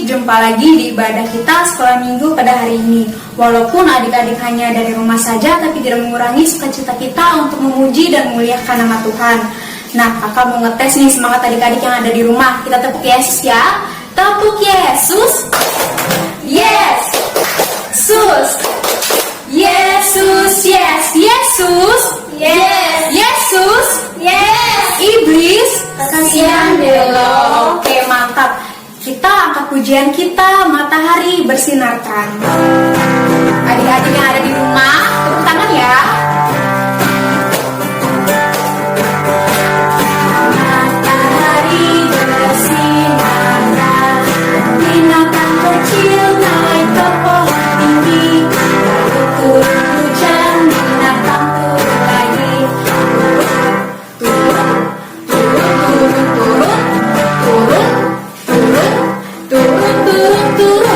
jumpa lagi di ibadah kita sekolah minggu pada hari ini. Walaupun adik-adik hanya dari rumah saja, tapi tidak mengurangi sukacita kita untuk memuji dan memuliakan nama Tuhan. Nah, kakak mau ngetes nih semangat adik-adik yang ada di rumah. Kita tepuk Yesus ya. Tepuk Yesus. Yes. Sus. Yesus. Yes. Yesus. Yes. Yesus. Yes. Iblis. Kasihan deh lo. Oke, mantap. Kita angkat pujian kita, matahari bersinar terang. Adik-adik yang ada di rumah, tepuk tangan ya. Matahari bersinar terang, binatang kecil naik ke pohon tinggi, lalu turun hujan, binatang turun lagi. Turun,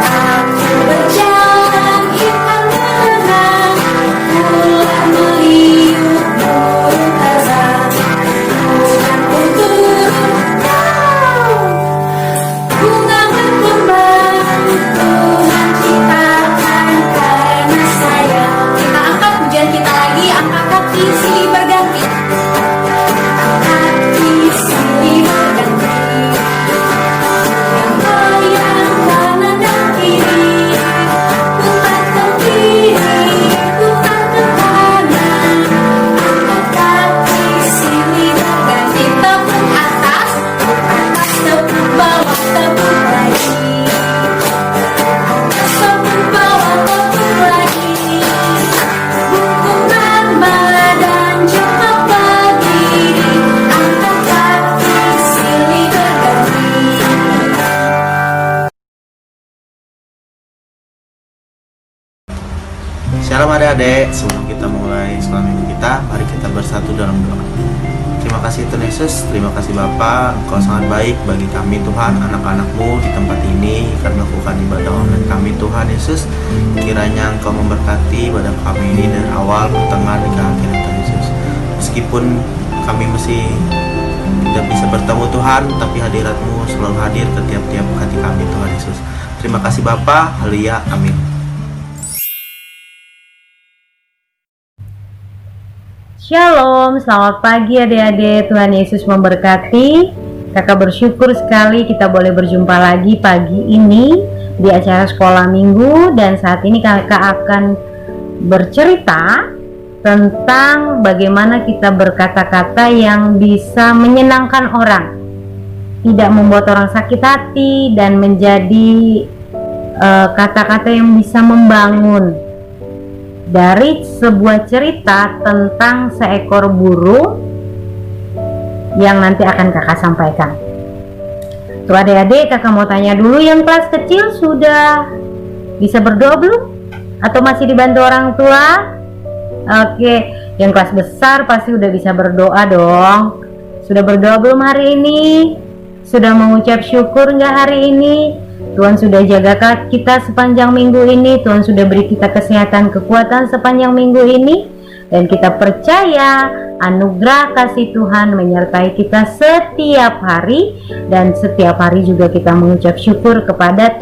aku berjalan hitam tenang, bulan meliuk burung taza, hujan pun turun, bunga berkembang, Tuhan ciptakan karena sayang. Kita angkat pujian kita lagi, angkat kaki silih berganti, kaki silih berganti. Shalom adik-adik, sebelum kita mulai sekolah minggu kita, mari kita bersatu dalam doa. Terima kasih Tuhan Yesus, terima kasih Bapa, Engkau sangat baik bagi kami Tuhan, anak-anak-Mu di tempat ini akan melakukan ibadah online kami Tuhan Yesus. Kiranya Engkau memberkati ibadah kami ini dari awal, pertengahan, hingga akhir Tuhan Yesus. Meskipun kami masih tidak bisa bertemu Tuhan, tapi hadirat-Mu selalu hadir ke tiap-tiap hati kami Tuhan Yesus. Terima kasih Bapa, haleluya, amin. Shalom, selamat pagi adik-adik, Tuhan Yesus memberkati. Kakak bersyukur sekali kita boleh berjumpa lagi pagi ini di acara sekolah minggu. Dan saat ini kakak akan bercerita tentang bagaimana kita berkata-kata yang bisa menyenangkan orang, tidak membuat orang sakit hati, dan menjadi kata-kata yang bisa membangun. Dari sebuah cerita tentang seekor burung yang nanti akan kakak sampaikan. Tuh adik-adik, kakak mau tanya dulu, yang kelas kecil sudah bisa berdoa belum? Atau masih dibantu orang tua? Oke, yang kelas besar pasti udah bisa berdoa dong. Sudah berdoa belum hari ini? Sudah mengucap syukur nggak hari ini? Tuhan sudah jaga kita sepanjang minggu ini. Tuhan sudah beri kita kesehatan, kekuatan sepanjang minggu ini. Dan kita percaya anugerah kasih Tuhan menyertai kita setiap hari. Dan setiap hari juga kita mengucap syukur kepada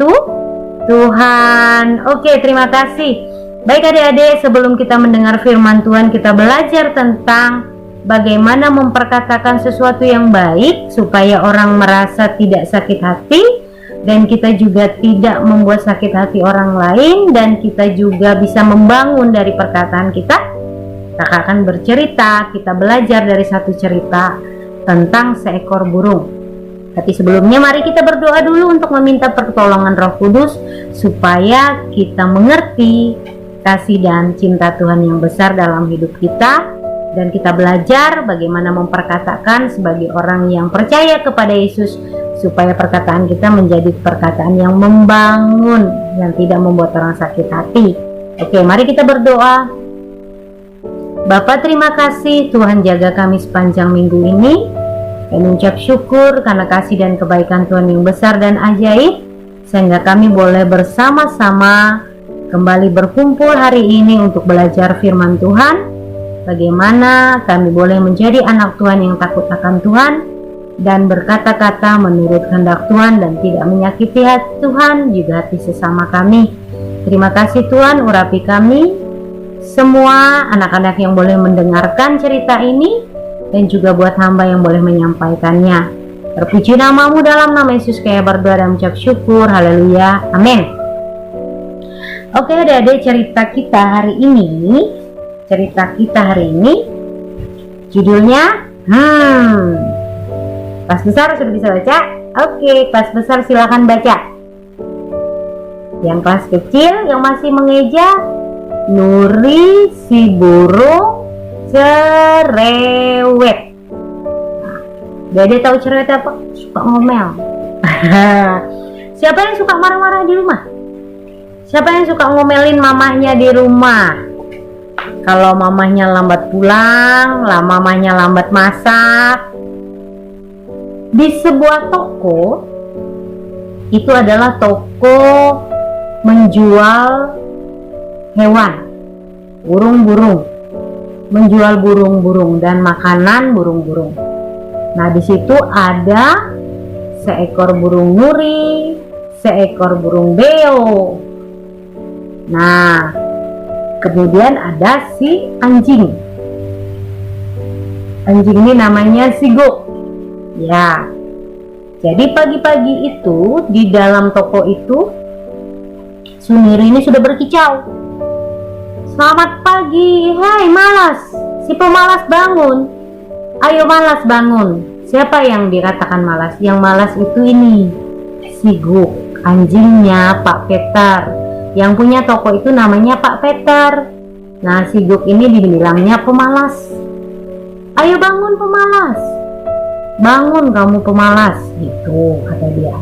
Tuhan. Oke, terima kasih. Baik adik-adik, sebelum kita mendengar firman Tuhan, kita belajar tentang bagaimana memperkatakan sesuatu yang baik supaya orang merasa tidak sakit hati, dan kita juga tidak membuat sakit hati orang lain, dan kita juga bisa membangun dari perkataan kita. Kakak akan bercerita, kita belajar dari satu cerita tentang seekor burung. Tapi sebelumnya mari kita berdoa dulu untuk meminta pertolongan Roh Kudus supaya kita mengerti kasih dan cinta Tuhan yang besar dalam hidup kita, dan kita belajar bagaimana memperkatakan sebagai orang yang percaya kepada Yesus, supaya perkataan kita menjadi perkataan yang membangun, yang tidak membuat orang sakit hati. Oke, mari kita berdoa. Bapa, terima kasih Tuhan jaga kami sepanjang minggu ini. Kami ucap syukur karena kasih dan kebaikan Tuhan yang besar dan ajaib, sehingga kami boleh bersama-sama kembali berkumpul hari ini untuk belajar firman Tuhan. Bagaimana kami boleh menjadi anak Tuhan yang takut akan Tuhan, dan berkata-kata menurut kehendak Tuhan dan tidak menyakiti hati Tuhan juga hati sesama kami. Terima kasih Tuhan, urapi kami semua anak-anak yang boleh mendengarkan cerita ini dan juga buat hamba yang boleh menyampaikannya. Terpuji namamu, dalam nama Yesus kami berdoa dan mengucap syukur. Haleluya, amin. Oke adik-adik, cerita kita hari ini judulnya kelas besar sudah bisa baca? Oke, kelas besar silakan baca. Yang kelas kecil yang masih mengeja, Nuri si burung cerewet. Dede tahu cerewet apa? Suka ngomel. Siapa yang suka marah-marah di rumah? Siapa yang suka ngomelin mamahnya di rumah? Kalau mamahnya lambat pulang, mamahnya lambat masak. Di sebuah toko, itu adalah toko menjual hewan, burung-burung, menjual burung-burung dan makanan burung-burung. Nah, di situ ada seekor burung nuri, seekor burung beo. Nah, kemudian ada si anjing. Anjing ini namanya Sigo. Ya, jadi pagi-pagi itu di dalam toko itu Suniri ini sudah berkicau. Selamat pagi, hai malas, si pemalas bangun. Ayo malas bangun. Siapa yang dikatakan malas? Yang malas itu ini, Siguk, anjingnya Pak Peter. Yang punya toko itu namanya Pak Peter. Nah, Siguk ini dibilangnya pemalas. Ayo bangun pemalas. Bangun kamu pemalas, gitu kata dia.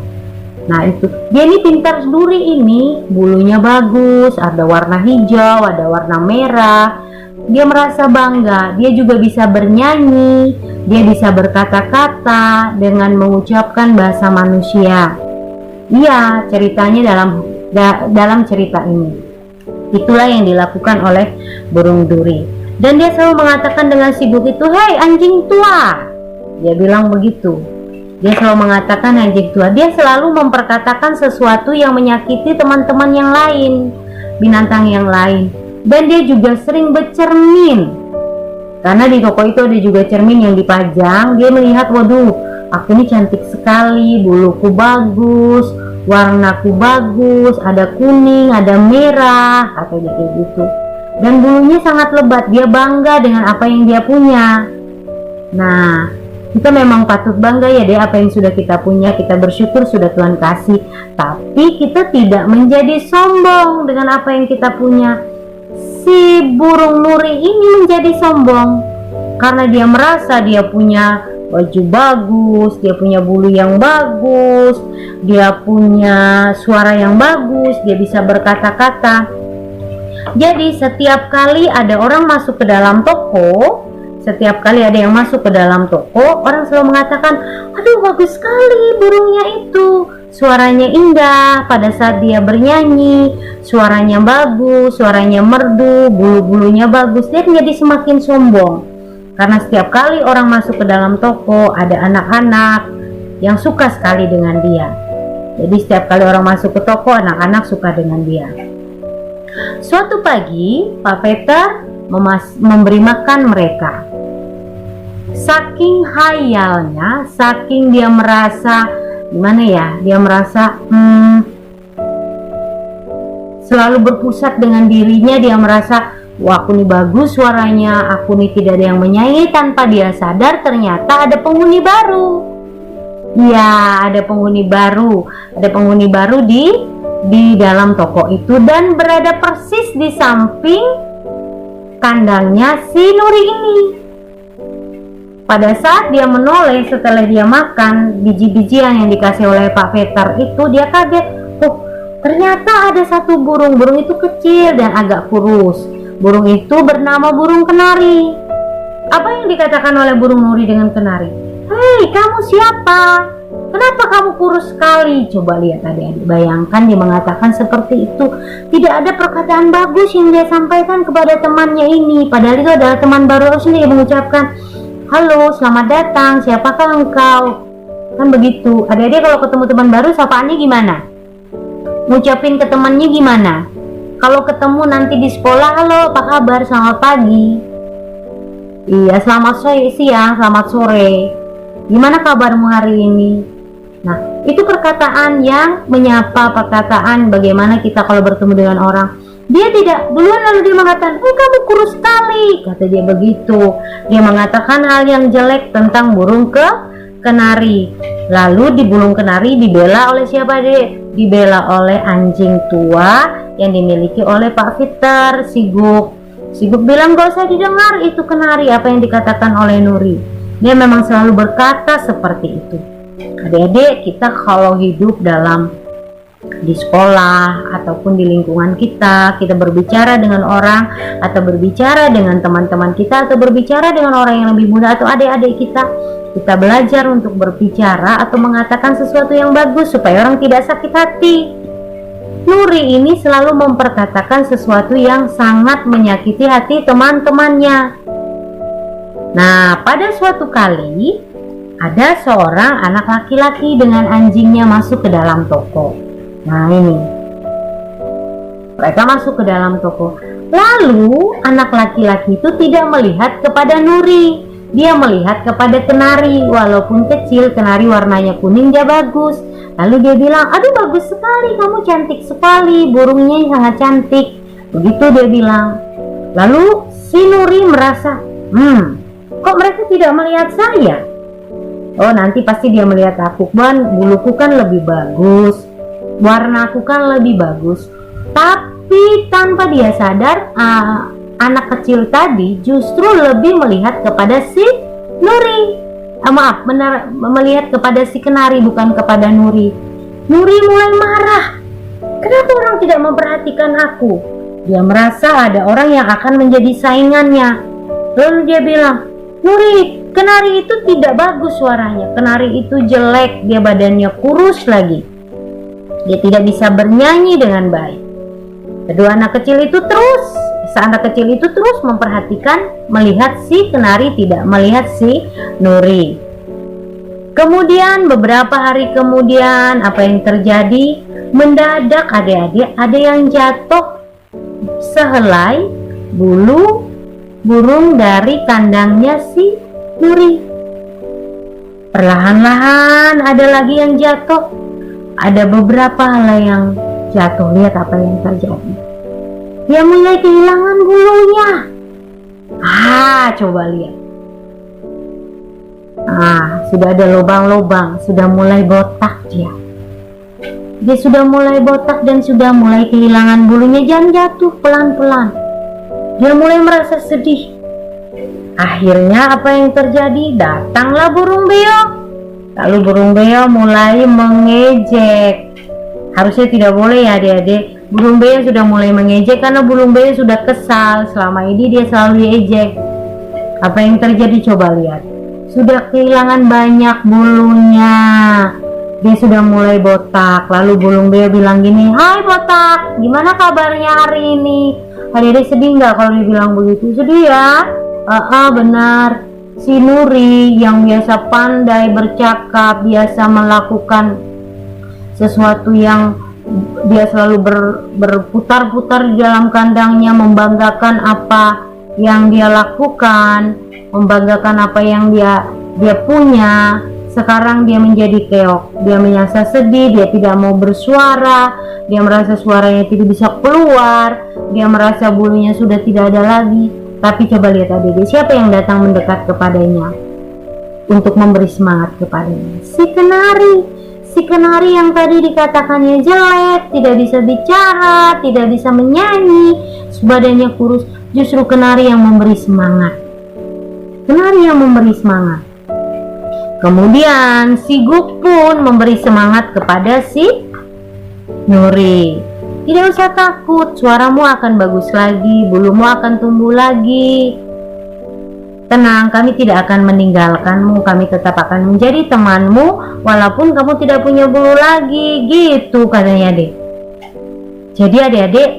Nah itu, dia ini pintar duri ini, bulunya bagus, ada warna hijau, ada warna merah. Dia merasa bangga, dia juga bisa bernyanyi, dia bisa berkata-kata dengan mengucapkan bahasa manusia. Iya, ceritanya dalam cerita ini. Itulah yang dilakukan oleh burung duri. Dan dia selalu mengatakan dengan Siguk itu, hei anjing tua. Dia bilang begitu. Dia selalu mengatakan anjing tua. Dia selalu memperkatakan sesuatu yang menyakiti teman-teman yang lain, binatang yang lain. Dan dia juga sering bercermin. Karena di toko itu ada juga cermin yang dipajang. Dia melihat, waduh, aku ini cantik sekali, buluku bagus, warnaku bagus, ada kuning, ada merah, katanya kayak gitu. Dan bulunya sangat lebat. Dia bangga dengan apa yang dia punya. Nah, kita memang patut bangga ya deh apa yang sudah kita punya, kita bersyukur sudah Tuhan kasih. Tapi kita tidak menjadi sombong dengan apa yang kita punya. Si burung nuri ini menjadi sombong karena dia merasa dia punya baju bagus, dia punya bulu yang bagus, dia punya suara yang bagus, dia bisa berkata-kata. Jadi setiap kali ada orang masuk ke dalam toko, setiap kali ada yang masuk ke dalam toko, orang selalu mengatakan, aduh bagus sekali burungnya itu, suaranya indah pada saat dia bernyanyi, suaranya bagus, suaranya merdu, bulu-bulunya bagus. Dia menjadi semakin sombong karena setiap kali orang masuk ke dalam toko ada anak-anak yang suka sekali dengan dia. Jadi setiap kali orang masuk ke toko, anak-anak suka dengan dia. Suatu pagi Pak Peter memberi makan mereka. Saking hayalnya, saking dia merasa gimana ya, dia merasa selalu berpusat dengan dirinya. Dia merasa, wah aku nih bagus suaranya, aku nih tidak ada yang menyanyi. Tanpa dia sadar ternyata ada penghuni baru. Ya, ada penghuni baru di dalam toko itu dan berada persis di samping kandangnya si Nuri ini. Pada saat dia menoleh setelah dia makan biji-bijian yang dikasih oleh Pak Peter itu, dia kaget. Oh, ternyata ada satu burung. Burung itu kecil dan agak kurus. Burung itu bernama burung kenari. Apa yang dikatakan oleh burung Nuri dengan kenari? Hei, kamu siapa? Kenapa kamu kurus sekali? Coba lihat adik-adik, bayangkan dia mengatakan seperti itu. Tidak ada perkataan bagus yang dia sampaikan kepada temannya ini. Padahal itu adalah teman baru, harusnya dia mengucapkan, halo, selamat datang, siapakah engkau? Kan begitu. Adik-adik kalau ketemu teman baru sapaannya gimana? Ngucapin ke temannya gimana? Kalau ketemu nanti di sekolah, halo apa kabar, selamat pagi. Iya, selamat siang, selamat sore. Gimana kabarmu hari ini? Nah, itu perkataan yang menyapa, perkataan bagaimana kita kalau bertemu dengan orang. Dia tidak duluan lalu dia mengatakan, kamu kurus sekali, kata dia begitu. Dia mengatakan hal yang jelek tentang burung kenari. Lalu di burung kenari dibela oleh siapa, Dek? Dibela oleh anjing tua yang dimiliki oleh Pak Fiter, Siguk. Siguk bilang, gak usah didengar itu kenari, apa yang dikatakan oleh Nuri. Dia memang selalu berkata seperti itu. Adik-adik, kita kalau hidup di sekolah ataupun di lingkungan kita berbicara dengan orang atau berbicara dengan teman-teman kita atau berbicara dengan orang yang lebih muda atau adik-adik kita belajar untuk berbicara atau mengatakan sesuatu yang bagus supaya orang tidak sakit hati. Nuri ini selalu memperkatakan sesuatu yang sangat menyakiti hati teman-temannya. Nah, pada suatu kali ada seorang anak laki-laki dengan anjingnya masuk ke dalam toko. Nah, ini mereka masuk ke dalam toko. Lalu anak laki-laki itu tidak melihat kepada Nuri, dia melihat kepada kenari. Walaupun kecil, kenari warnanya kuning, dia bagus. Lalu dia bilang, aduh bagus sekali, kamu cantik sekali, burungnya sangat cantik. Begitu dia bilang. Lalu si Nuri merasa, kok mereka tidak melihat saya? Oh, nanti pasti dia melihat aku, buluku kan lebih bagus, warnaku kan lebih bagus. Tapi tanpa dia sadar, anak kecil tadi justru lebih melihat kepada si Nuri. Melihat kepada si kenari, bukan kepada Nuri. Nuri mulai marah. Kenapa orang tidak memperhatikan aku? Dia merasa ada orang yang akan menjadi saingannya. Lalu dia bilang, Nuri, kenari itu tidak bagus suaranya. Kenari itu jelek, dia badannya kurus lagi. Dia tidak bisa bernyanyi dengan baik. Anak kecil itu terus memperhatikan, melihat si kenari, tidak melihat si Nuri. Kemudian beberapa hari kemudian, apa yang terjadi? Mendadak adik-adik ada yang jatuh sehelai bulu burung dari kandangnya si Nuri. Perlahan-lahan ada lagi yang jatuh. Ada beberapa helai yang jatuh. Lihat apa yang terjadi. Dia mulai kehilangan bulunya. Coba lihat. Sudah ada lubang-lubang, sudah mulai botak dia. Dia sudah mulai botak dan sudah mulai kehilangan bulunya. Jangan jatuh, pelan-pelan. Dia mulai merasa sedih. Akhirnya apa yang terjadi? Datanglah burung beo. Lalu burung beo mulai mengejek. Harusnya tidak boleh ya adik-adik. Burung beo sudah mulai mengejek karena burung beo sudah kesal. Selama ini dia selalu diejek. Apa yang terjadi? Coba lihat. Sudah kehilangan banyak bulunya. Dia sudah mulai botak. Lalu burung beo bilang gini, hai botak, gimana kabarnya hari ini? Adik-adik sedih nggak kalau dibilang begitu? Sedih ya? Benar. Si Nuri yang biasa pandai bercakap, biasa melakukan sesuatu yang dia selalu berputar-putar di dalam kandangnya, membanggakan apa yang dia lakukan, membanggakan apa yang dia punya. Sekarang dia menjadi keok, dia merasa sedih, dia tidak mau bersuara, dia merasa suaranya tidak bisa keluar, dia merasa bulunya sudah tidak ada lagi. Tapi coba lihat adik-adik, siapa yang datang mendekat kepadanya untuk memberi semangat kepadanya? Si kenari yang tadi dikatakannya jelek, tidak bisa bicara, tidak bisa menyanyi, badannya kurus. Justru kenari yang memberi semangat. Kemudian si Guk pun memberi semangat kepada si Nuri. Tidak usah takut, suaramu akan bagus lagi, bulumu akan tumbuh lagi. Tenang, kami tidak akan meninggalkanmu, kami tetap akan menjadi temanmu walaupun kamu tidak punya bulu lagi. Gitu katanya deh. Jadi adik-adik,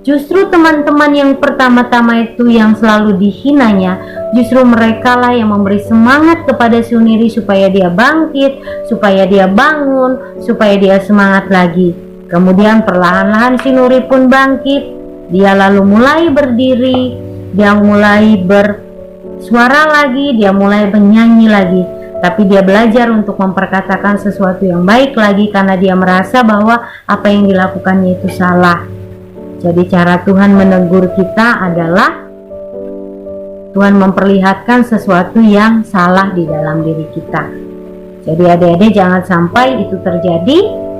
justru teman-teman yang pertama-tama itu yang selalu dihinanya, Justru mereka lah yang memberi semangat kepada Suniri supaya dia bangkit, supaya dia bangun, supaya dia semangat lagi. Kemudian perlahan-lahan si Nuri pun bangkit. Dia lalu mulai berdiri, dia mulai bersuara lagi, dia mulai bernyanyi lagi. Tapi dia belajar untuk memperkatakan sesuatu yang baik lagi karena dia merasa bahwa apa yang dilakukannya itu salah. Jadi cara Tuhan menegur kita adalah Tuhan memperlihatkan sesuatu yang salah di dalam diri kita. Jadi adik-adik jangan sampai itu terjadi.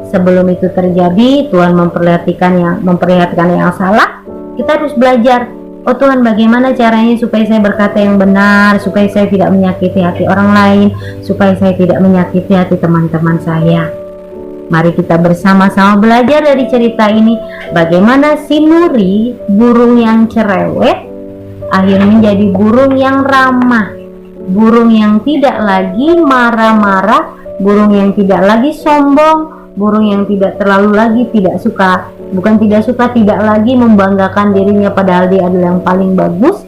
Sebelum itu terjadi, Tuhan memperlihatkan yang salah. Kita harus belajar. Oh Tuhan, bagaimana caranya supaya saya berkata yang benar, supaya saya tidak menyakiti hati orang lain, supaya saya tidak menyakiti hati teman-teman saya. Mari kita bersama-sama belajar dari cerita ini. Bagaimana si Nuri, burung yang cerewet, akhirnya menjadi burung yang ramah, burung yang tidak lagi marah-marah, burung yang tidak lagi sombong, burung yang tidak terlalu lagi tidak lagi membanggakan dirinya padahal dia adalah yang paling bagus.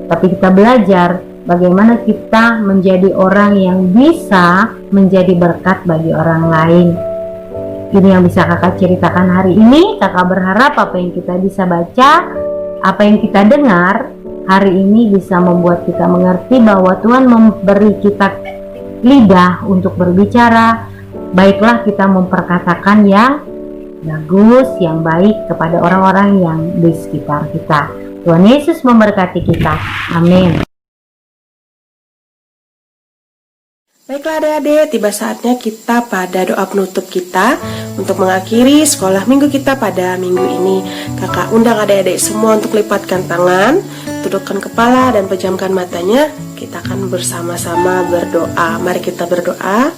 Tapi kita belajar bagaimana kita menjadi orang yang bisa menjadi berkat bagi orang lain. Ini yang bisa kakak ceritakan hari ini. Kakak berharap apa yang kita bisa baca, apa yang kita dengar hari ini bisa membuat kita mengerti bahwa Tuhan memberi kita lidah untuk berbicara. Baiklah kita memperkatakan yang bagus, yang baik kepada orang-orang yang di sekitar kita. Tuhan Yesus memberkati kita. Amin. Baiklah adik-adik, tiba saatnya kita pada doa penutup kita untuk mengakhiri sekolah minggu kita pada minggu ini. Kakak undang adik-adik semua untuk lipatkan tangan, tundukkan kepala dan pejamkan matanya. Kita akan bersama-sama berdoa. Mari kita berdoa.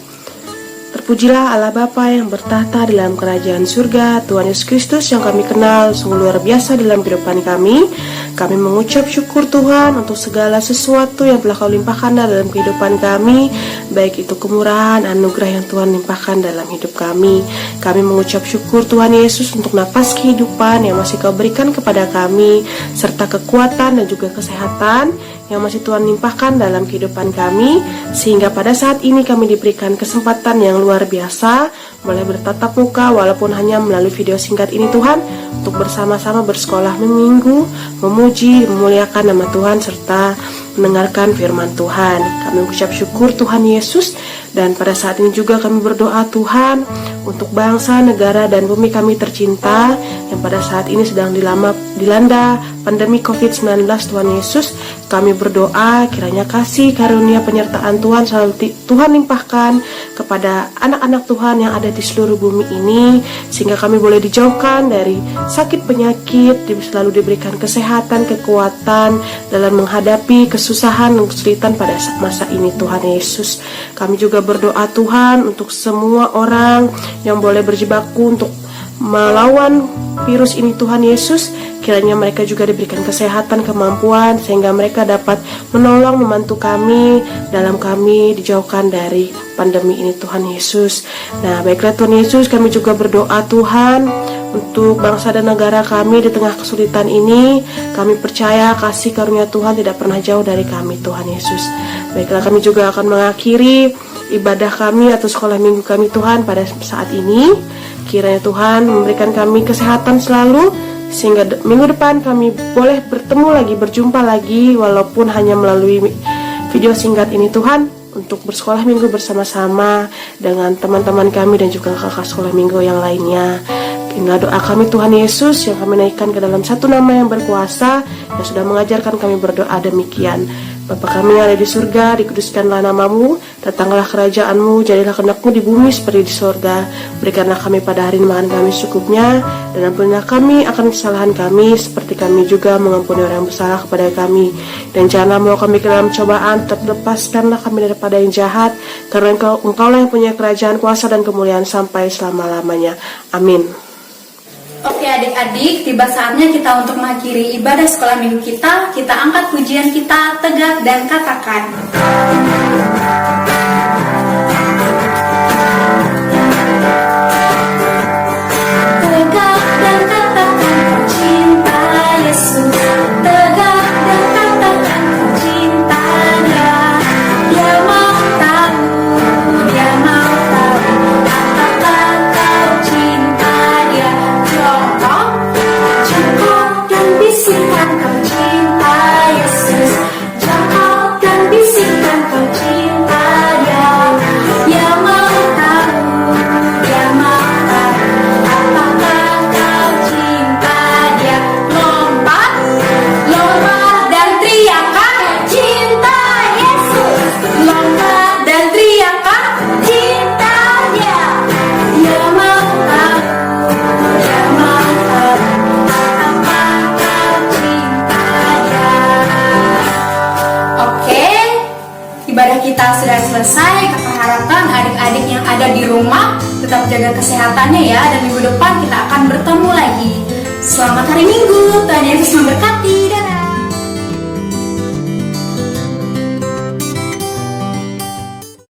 Terpujilah Allah Bapa yang bertahta di dalam kerajaan surga, Tuhan Yesus Kristus yang kami kenal sungguh luar biasa dalam kehidupan kami. Kami mengucap syukur Tuhan untuk segala sesuatu yang telah Kau limpahkan dalam kehidupan kami, baik itu kemurahan, anugerah yang Tuhan limpahkan dalam hidup kami. Kami mengucap syukur Tuhan Yesus untuk napas kehidupan yang masih Kau berikan kepada kami, serta kekuatan dan juga kesehatan yang masih Tuhan limpahkan dalam kehidupan kami, sehingga pada saat ini kami diberikan kesempatan yang luar biasa boleh bertatap muka walaupun hanya melalui video singkat ini Tuhan, untuk bersama-sama bersekolah minggu, memuji, memuliakan nama Tuhan serta mendengarkan firman Tuhan. Kami mengucap syukur Tuhan Yesus, dan pada saat ini juga kami berdoa Tuhan untuk bangsa, negara, dan bumi kami tercinta yang pada saat ini sedang dilanda pandemi COVID-19 Tuhan Yesus. Kami berdoa kiranya kasih karunia penyertaan Tuhan selalu Tuhan limpahkan kepada anak-anak Tuhan yang ada di seluruh bumi ini, sehingga kami boleh dijauhkan dari sakit penyakit, selalu diberikan kesehatan, kekuatan dalam menghadapi kesusahan dan kesulitan pada masa ini Tuhan Yesus. Kami juga berdoa Tuhan untuk semua orang yang boleh berjibaku untuk melawan virus ini Tuhan Yesus, kiranya mereka juga diberikan kesehatan, kemampuan, sehingga mereka dapat menolong, membantu kami dalam kami dijauhkan dari pandemi ini Tuhan Yesus. Nah baiklah Tuhan Yesus, kami juga berdoa Tuhan untuk bangsa dan negara kami di tengah kesulitan ini. Kami percaya kasih karunia Tuhan tidak pernah jauh dari kami Tuhan Yesus. Baiklah kami juga akan mengakhiri ibadah kami atau sekolah minggu kami Tuhan pada saat ini. Kiranya Tuhan memberikan kami kesehatan selalu, sehingga minggu depan kami boleh bertemu lagi, berjumpa lagi, walaupun hanya melalui video singkat ini Tuhan, untuk bersekolah minggu bersama-sama dengan teman-teman kami dan juga kakak sekolah minggu yang lainnya. Inilah doa kami Tuhan Yesus yang kami naikkan ke dalam satu nama yang berkuasa, yang sudah mengajarkan kami berdoa demikian. Bapa kami yang ada di surga, dikuduskanlah namamu, datanglah kerajaanmu, jadilah kehendak-Mu di bumi seperti di surga. Berikanlah kami pada hari ini makan kami secukupnya, dan ampunilah kami akan kesalahan kami, seperti kami juga mengampuni orang yang bersalah kepada kami. Dan janganlah membawa kami ke dalam cobaan, tetapi lepaskanlah kami daripada yang jahat, karena Engkaulah yang punya kerajaan, kuasa, dan kemuliaan sampai selama-lamanya. Amin. Oke adik-adik, tiba saatnya kita untuk mengakhiri ibadah sekolah minggu kita. Kita angkat pujian kita, tegak dan katakan. Tegak dan katakan kau cinta Yesus. Tegak dan katakan kau cinta kita sudah selesai. Kakak harapkan adik-adik yang ada di rumah tetap jaga kesehatannya ya, dan minggu depan kita akan bertemu lagi. Selamat hari Minggu, Tuhan Yesus memberkati.